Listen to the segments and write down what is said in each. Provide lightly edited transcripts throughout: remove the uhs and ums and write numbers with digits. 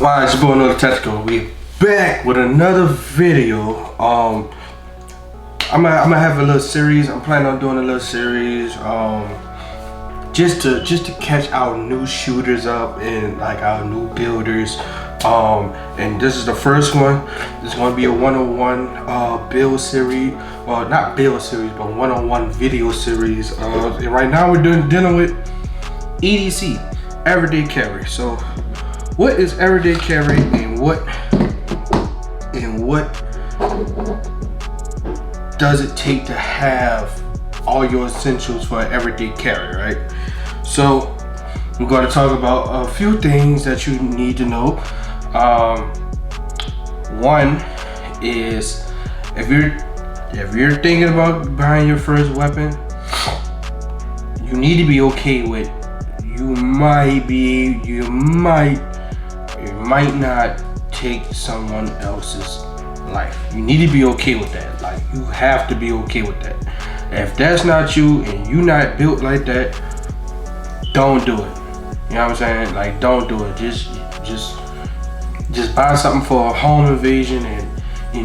Wow, it's your boy N.O.L.A Tactical. We back with another video. I'm gonna have a little series. I'm planning on doing a little series. Just to catch our new shooters up and like our new builders. And this is the first one. It's gonna be a one-on-one build series. Well, not build series, but one-on-one video series. And right now we're dealing with EDC, everyday carry. So, what is everyday carry, and what does it take to have all your essentials for everyday carry, right? So I'm going to talk about a few things that you need to know. One is if you're thinking about buying your first weapon, you need to be okay with you might not take someone else's life. You need to be okay with that. Like, you have to be okay with that. If that's not you and you not built like that, don't do it. You know what I'm saying? Like, don't do it. Just buy something for a home invasion, and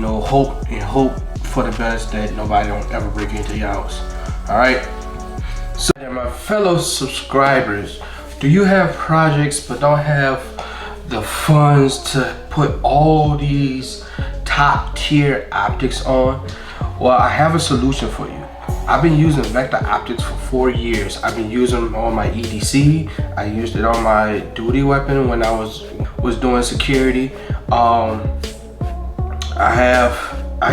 hope for the best that nobody don't ever break into your house. All right. So, my fellow subscribers, do you have projects but don't have the funds to put all these top tier optics on? Well, I have a solution for you. I've been using vector optics for 4 years. I've been using them on my EDC. I used it on my duty weapon when I was doing security. I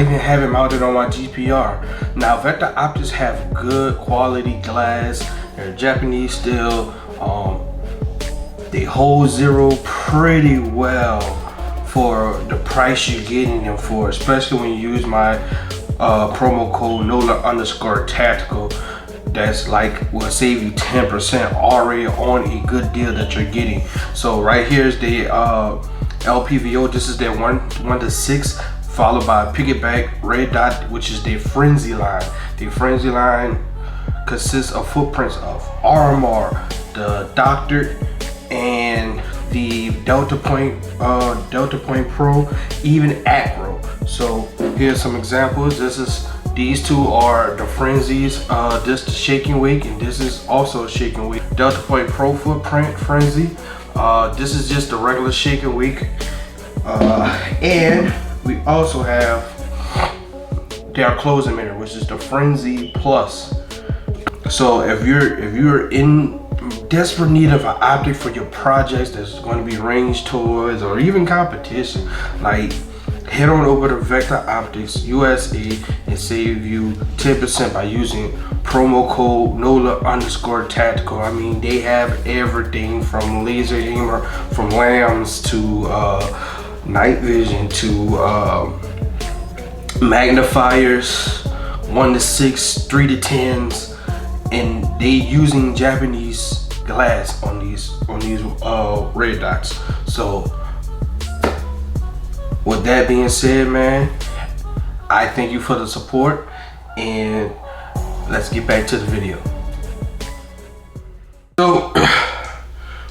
even have it mounted on my GPR. Now, vector optics have good quality glass. They're Japanese steel. They hold zero pretty well for the price you're getting them for, especially when you use my promo code N.O.L.A_tactical. That's like will save you 10% already on a good deal that you're getting. So right here is the LPVO. This is their 1-6, followed by Piggyback Red Dot, which is their frenzy line. The frenzy line consists of footprints of RMR, the Doctored, and the Delta Point Pro, even Acro. So here's some examples. These two are the frenzies. This the shaking wake, and this is also a shaking wake. Delta Point Pro footprint frenzy. This is just the regular shaking wake. And we also have their closing mirror, which is the Frenzy Plus. So if you're in desperate need of an optic for your projects that's going to be range tours or even competition, like, head on over to Vector Optics USA and save you 10% by using promo code N.O.L.A_tactical. I mean, they have everything from laser aimer, from lambs to night vision to magnifiers, 1-6, 3-10s, and they using Japanese glass on these red dots. So with that being said, man, I thank you for the support, and let's get back to the video. So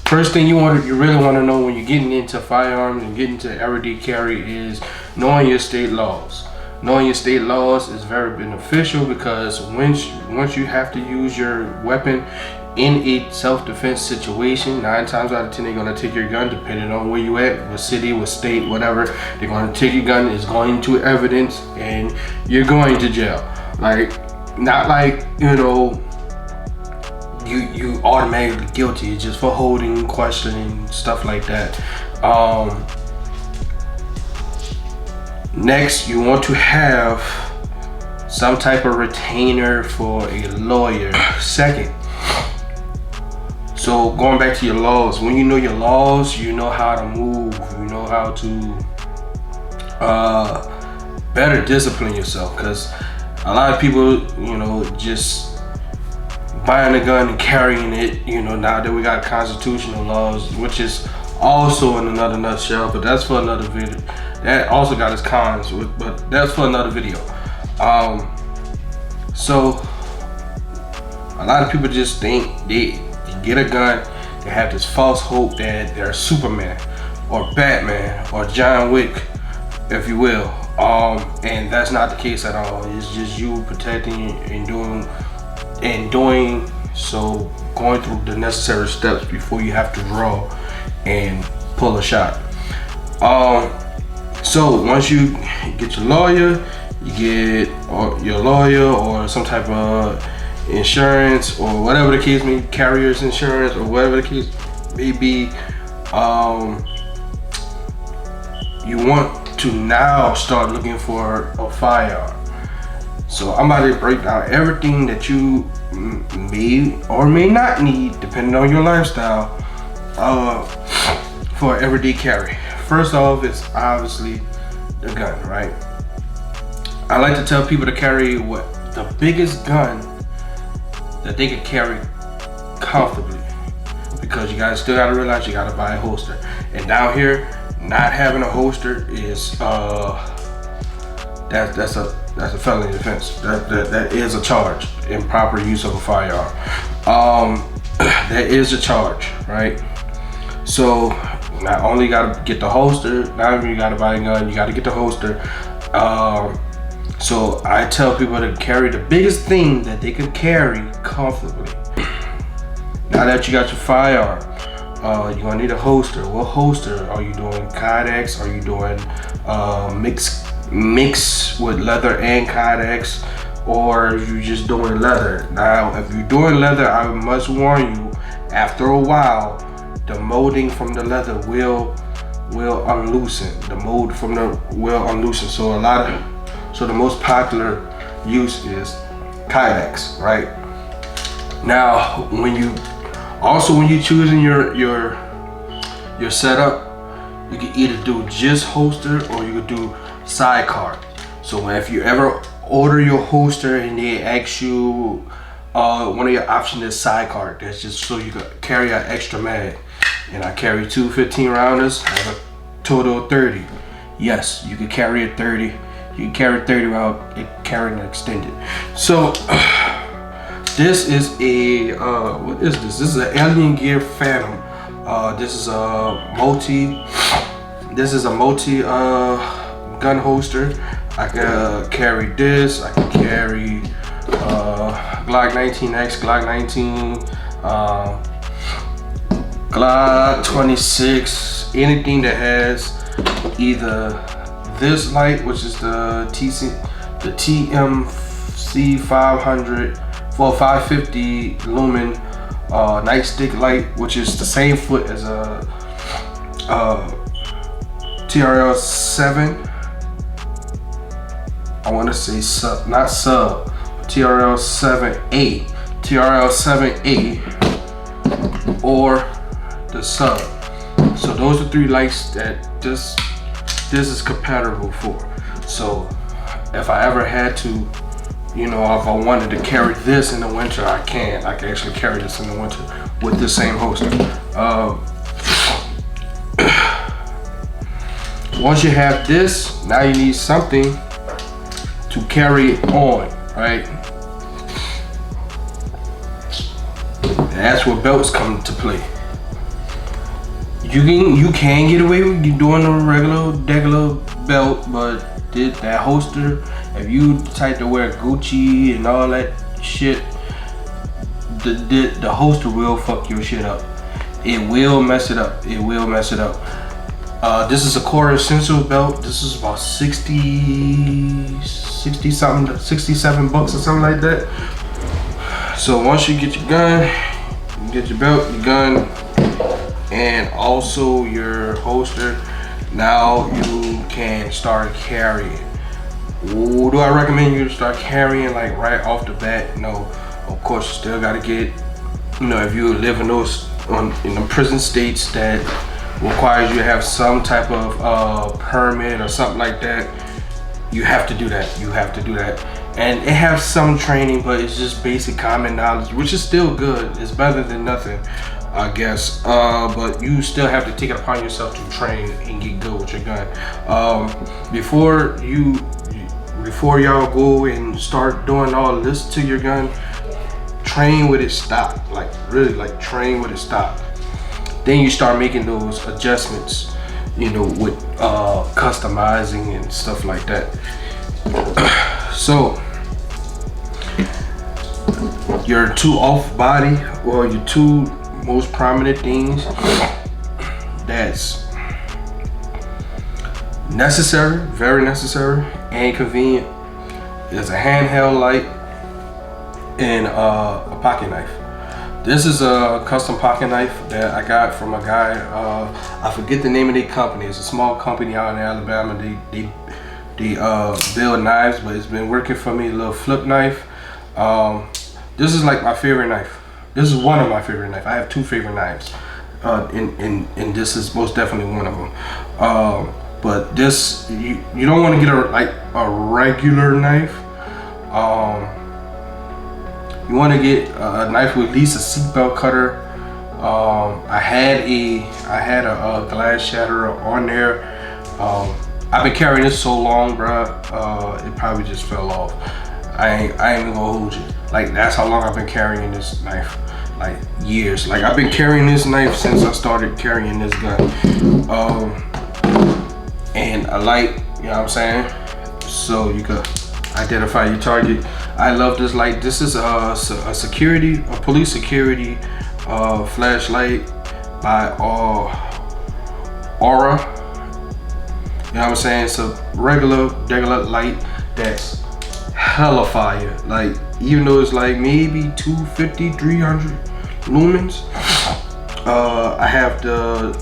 first thing you really want to know when you're getting into firearms and getting into everyday carry is knowing your state laws. Knowing your state laws is very beneficial, because once you have to use your weapon in a self-defense situation, 9 times out of 10 they're going to take your gun, depending on where you at, what city, what state, whatever. They're going to take your gun, it's going to evidence, and you're going to jail. Like, not like, you automatically guilty. It's just for holding, questioning, stuff like that. Next, you want to have some type of retainer for a lawyer. Second, so going back to your laws, when you know your laws, you know how to move, you know how to better discipline yourself, because a lot of people, just buying a gun and carrying it, now that we got constitutional laws, which is also in another nutshell, but that's for another video. That also got its cons, but that's for another video. So a lot of people just think they get a gun, they have this false hope that they're Superman. or Batman or John Wick, if you will. And that's not the case at all. It's just you protecting and doing so, going through the necessary steps before you have to draw and pull a shot. So once you get your lawyer, you get your lawyer or some type of insurance or whatever the case may be, carrier's insurance or whatever the case may be, you want to now start looking for a firearm. So I'm about to break down everything that you may or may not need, depending on your lifestyle, for everyday carry. First off, it's obviously the gun, right? I like to tell people to carry the biggest gun that they could carry comfortably, because you guys still gotta realize you gotta buy a holster. And down here, not having a holster is that's a felony offense. That is a charge. Improper use of a firearm. That is a charge, right? So not only gotta get the holster, not only you gotta buy a gun, you gotta get the holster. So I tell people to carry the biggest thing that they can carry comfortably. Now that you got your firearm, you're gonna need a holster. What holster are you doing? Kydex? Are you doing mix with leather and Kydex? Or are you just doing leather? Now, if you're doing leather, I must warn you, after a while, the molding from the leather will unloosen. The mold from the will unloosen. So the most popular use is Kydex, right? Now, when you choosing your setup, you can either do just holster or you could do sidecar. So if you ever order your holster and they ask you, one of your options is sidecar. That's just so you can carry an extra mag. And I carry two 15 rounders. I have a total of 30. Yes, you can carry a 30. You can carry 30 round and carry an extended. So this is what is this? This is an Alien Gear Phantom. This is a multi gun holster. I can carry this. I can carry Glock 19X, Glock 19, Glock 26, anything that has either this light, which is the TMC 500 for 550 lumen nightstick light, which is the same foot as a TRL 7. I want to say sub, not sub, TRL 7A, TRL 7A, or the sub. So those are three lights that this is compatible for. So if I ever had to, if I wanted to carry this in the winter, I can actually carry this in the winter with the same holster. Once you have this, now you need something to carry it on, right? That's where belts come into play. You can get away with doing a regular belt, but that holster, if you type to wear Gucci and all that shit, the holster will fuck your shit up. It will mess it up. It will mess it up. This is a core essential belt. This is about 60 something, 67 bucks or something like that. So once you get your gun, you get your belt, your gun, and also your holster, now you can start carrying. Do I recommend you to start carrying like right off the bat? No, of course you still gotta get, if you live in in the prison states that requires you to have some type of permit or something like that, you have to do that. And it has some training, but it's just basic common knowledge, which is still good. It's better than nothing, I guess. But you still have to take it upon yourself to train and get good with your gun. Before y'all go and start doing all this to your gun, train with it stopped. Like really, like train with it stopped. Then you start making those adjustments you know, with customizing and stuff like that. So your two off body, or your two most prominent things that's necessary, very necessary and convenient, is a handheld light and a pocket knife. This is a custom pocket knife that I got from a guy. I forget the name of their company. It's a small company out in Alabama. They build knives, but it's been working for me. A little flip knife. This is like my favorite knife. This is one of my favorite knives. I have two favorite knives, and this is most definitely one of them. But this, you don't want to get a regular knife. You want to get a knife with at least a seatbelt cutter. I had a glass shatterer on there. I've been carrying this so long, bruh. It probably just fell off. I ain't even gonna hold you. Like, that's how long I've been carrying this knife. Like, years. Like, I've been carrying this knife since I started carrying this gun. And a light, you know what I'm saying? So you could identify your target. I love this light. This is a police security flashlight by N.O.L.A. You know what I'm saying? It's a regular light that's hella fire. Like, even though it's like maybe 250, 300 lumens, I have the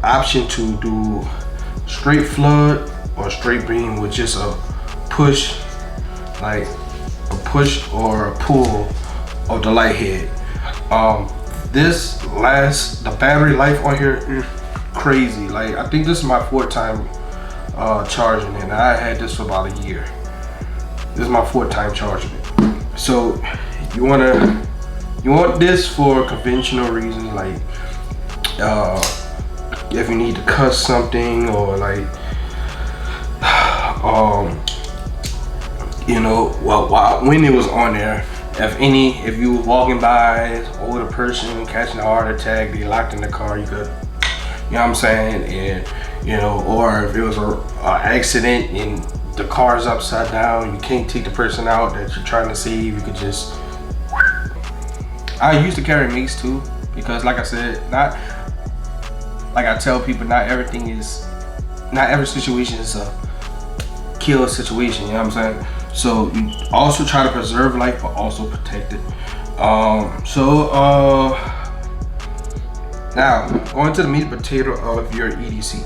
option to do straight flood or straight beam with just a push, like a push or a pull of the light head. The battery life on here is crazy. Like, I think this is my fourth time charging it, and I had this for about a year. This is my fourth time charging it. So you want this for conventional reasons, like if you need to cut something, or like you know, when it was on there, if you were walking by an older person catching a heart attack, they locked in the car, you could, you know what I'm saying, and you know, or if it was a accident and the car's upside down, you can't take the person out that you're trying to save, you could just. I used to carry mace too, because like I said, like I tell people, not every situation is a kill situation, you know what I'm saying? So you also try to preserve life, but also protect it. Now going to the meat and potato of your EDC.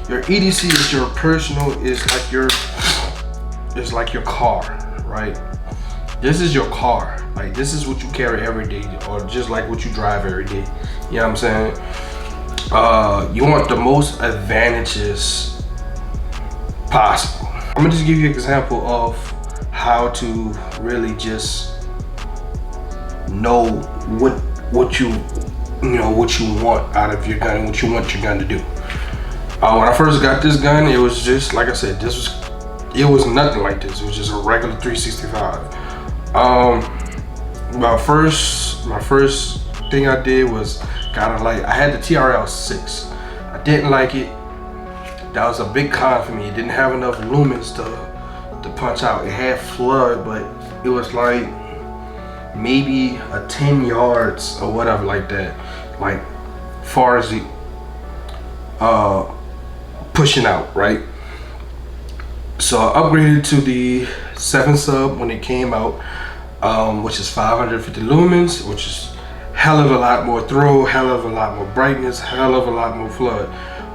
Your EDC is your personal, is like your car, right? This is your car. Like, this is what you carry every day, or just like what you drive every day. You know what I'm saying? You want the most advantages possible. I'm gonna just give you an example of how to really just know what you want out of your gun and what you want your gun to do. When I first got this gun, it was just like I said, it was nothing like this. It was just a regular 365. My first thing I did was I had the TRL-6. I didn't like it. That was a big con for me. It didn't have enough lumens to punch out. It had flood, but it was like maybe a 10 yards or whatever like that, like far as the pushing out, right? So I upgraded to the 7 sub when it came out, which is 550 lumens, which is hell of a lot more throw, hell of a lot more brightness, hell of a lot more flood.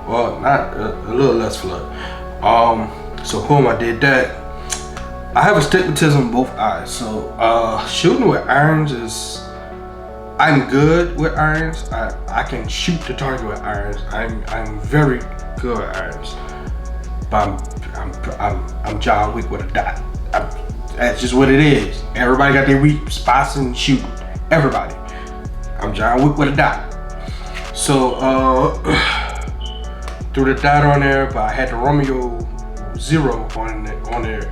Well, not a little less flood. So boom, I did that. I have astigmatism in both eyes, so shooting with irons I'm good with irons. I can shoot the target with irons. I'm very good at irons. But I'm John Wick with a dot. That's just what it is. Everybody got their weak spots and shoot. Everybody. I'm John Wick with a dot. So threw the dot on there, but I had the Romeo 0 on there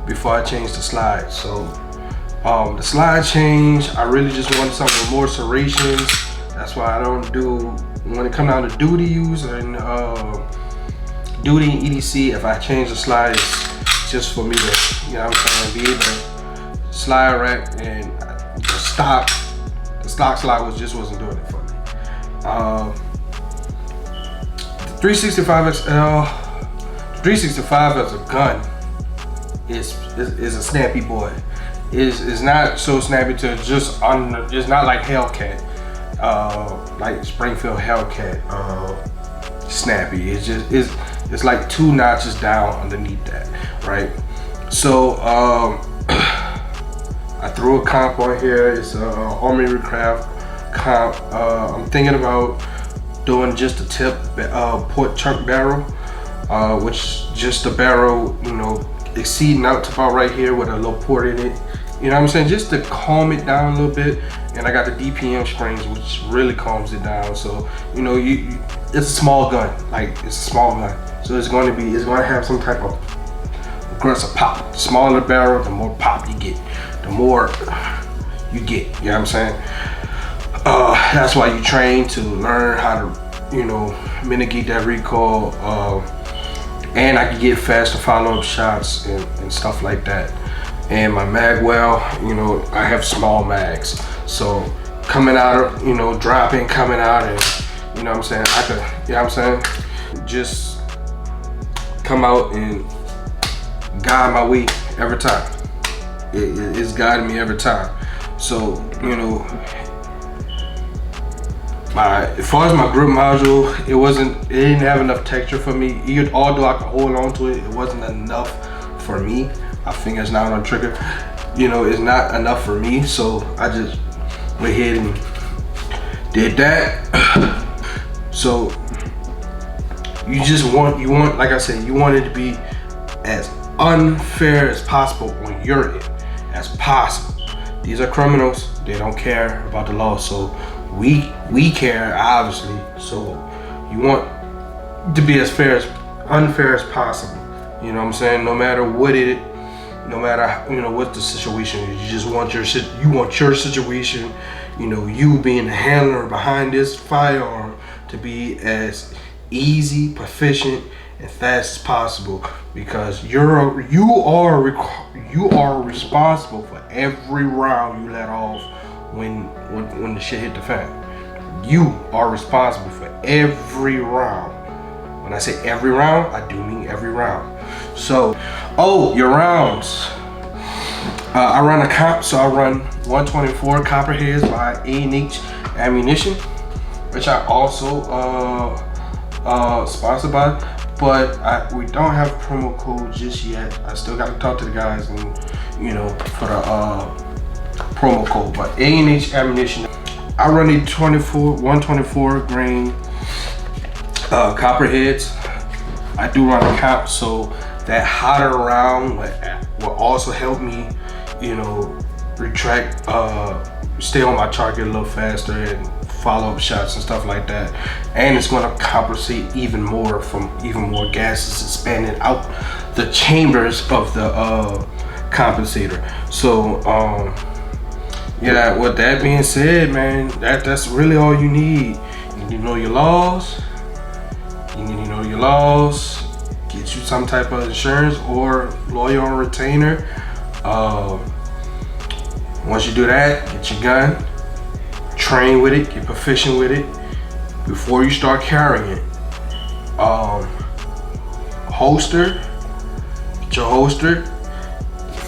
before I changed the slide. So the slide change, I really just wanted something with more serrations. That's why I don't do, when it comes down to duty use and duty and EDC, if I change the slide, it's just for me to, you know what I'm saying, be able to slide rack, and the stock slide wasn't doing it for me. The 365 XL, 365 as a gun is a snappy boy. Is not so snappy to just it's not like Hellcat, like Springfield Hellcat snappy. It's like 2 notches down underneath that, right? So I threw a comp on here. It's a Army Recraft comp. I'm thinking about doing just a tip port chuck barrel, which just the barrel, you know, exceeding out to about right here with a little port in it. You know what I'm saying? Just to calm it down a little bit. And I got the DPM springs, which really calms it down. So, you know, it's a small gun. Like, it's a small gun. So it's going to have some type of aggressive pop. The smaller the barrel, the more pop you get. The more you get, you know what I'm saying? That's why you train to learn how to, you know, mitigate that recoil. And I can get faster follow-up shots and stuff like that. And my mag well, you know, I have small mags. So coming out, you know, dropping, coming out, and you know what I'm saying, I could, you know what I'm saying, just come out and guide my way every time. It's guiding me every time. So, you know, as far as my grip module, it didn't have enough texture for me. Although I could hold on to it, it wasn't enough for me. My finger's not on the trigger. You know, it's not enough for me. So I just went ahead and did that. So you want, like I said, you want it to be as unfair as possible on your end, as possible. These are criminals. They don't care about the law. So we care, obviously. So you want to be as unfair as possible. You know what I'm saying? No matter what no matter, you know, what the situation is, you just want your situation, you know, you being the handler behind this firearm, to be as easy, proficient, and fast as possible, because you are responsible for every round you let off when the shit hit the fan. You are responsible for every round. When I say every round, I do mean every round. So, your rounds. I run a comp, so I run 124 Copperheads by A&H Ammunition, which I also sponsored by, but we don't have a promo code just yet. I still got to talk to the guys and, you know, for the promo code. But A&H Ammunition, I run a 124 grain Copperheads. I do run a comp, so that hotter round will also help me, you know, retract, stay on my target a little faster, and follow-up shots and stuff like that. And it's going to compensate even more from even more gases expanding out the chambers of the compensator. So yeah, with that being said, man, that's really all you need. You need to know your laws. Get you some type of insurance or lawyer or retainer. Once you do that, get your gun, train with it, get proficient with it before you start carrying it. Holster, get your holster.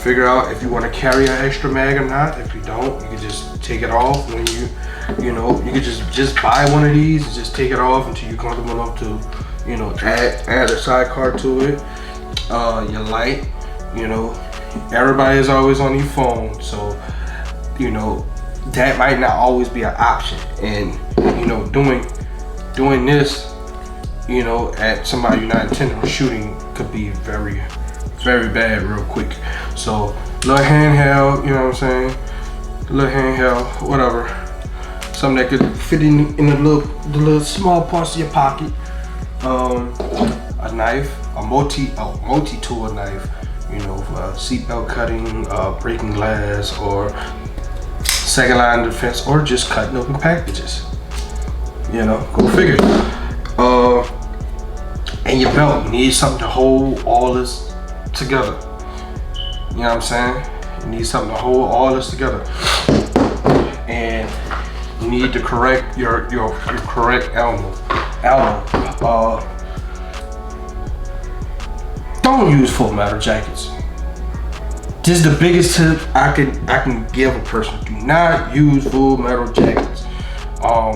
Figure out if you want to carry an extra mag or not. If you don't, you can just take it off when you can just buy one of these and just take it off until you're comfortable enough to, you know, add a sidecar to it. Your light, you know, everybody is always on your phone, so, you know, that might not always be an option. And, you know, doing this, you know, at somebody you're not intending on shooting could be very, very bad real quick. So, little handheld, you know what I'm saying? Little handheld, whatever. Something that could fit in the little small parts of your pocket. A knife, a multi-tool knife, you know, seatbelt cutting, breaking glass, or second line defense, or just cutting open packages. You know, go figure. And your belt, you need something to hold all this together. You know what I'm saying? You need something to hold all this together. And you need to correct your correct elbow. Don't use full metal jackets. This is the biggest tip I can give a person. Do not use full metal jackets.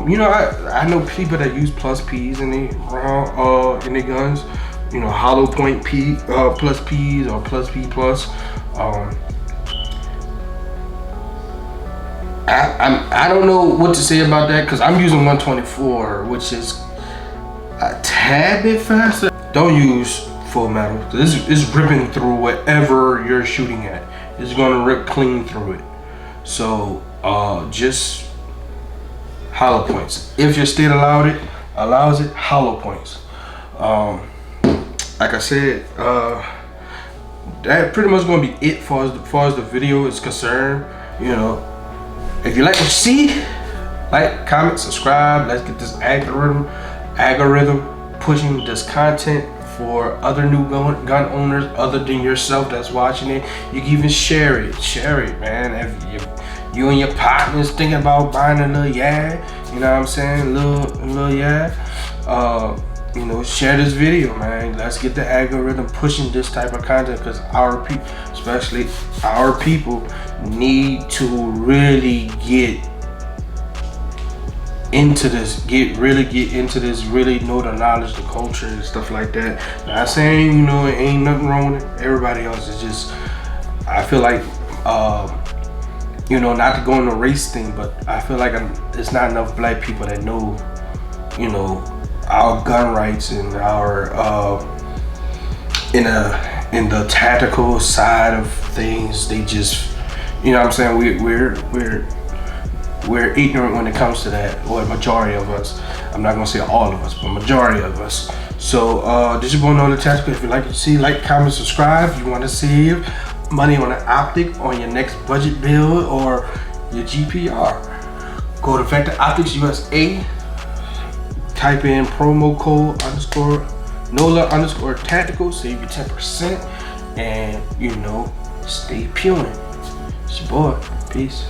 You know, I know people that use plus P's in their guns. You know, hollow point P plus P's or plus P plus. I don't know what to say about that because I'm using 124, which is a tad bit faster. Don't use full metal. This is ripping through whatever you're shooting at. It's gonna rip clean through it. So just hollow points. If your state allows it, hollow points. Like I said, that pretty much gonna be it far as the video is concerned. You know, if you like what you see, like, comment, subscribe. Let's get this algorithm pushing this content for other new gun owners other than yourself that's watching it. You can even share it, man. If you and your partners thinking about buying a little you know what I'm saying, little you know, share this video, man. Let's get the algorithm pushing this type of content because our people, especially our people, need to really get into this, really know the knowledge, the culture, and stuff like that. Not saying, you know, it ain't nothing wrong with it. Everybody else is just, I feel like, you know, not to go on the race thing, but I feel like it's not enough black people that know, you know, our gun rights and our in the tactical side of things. They just, you know what I'm saying, we're ignorant when it comes to that, or majority of us. I'm not gonna say all of us, but majority of us. So this is N.O.L.A Tactical. If you like to see, like, comment, subscribe. If you want to save money on an optic on your next budget build or your GPR, go to Vector Optics USA. Type in promo code _N.O.L.A _tactical, save you 10%, and you know, stay pewing. It's your boy. Peace.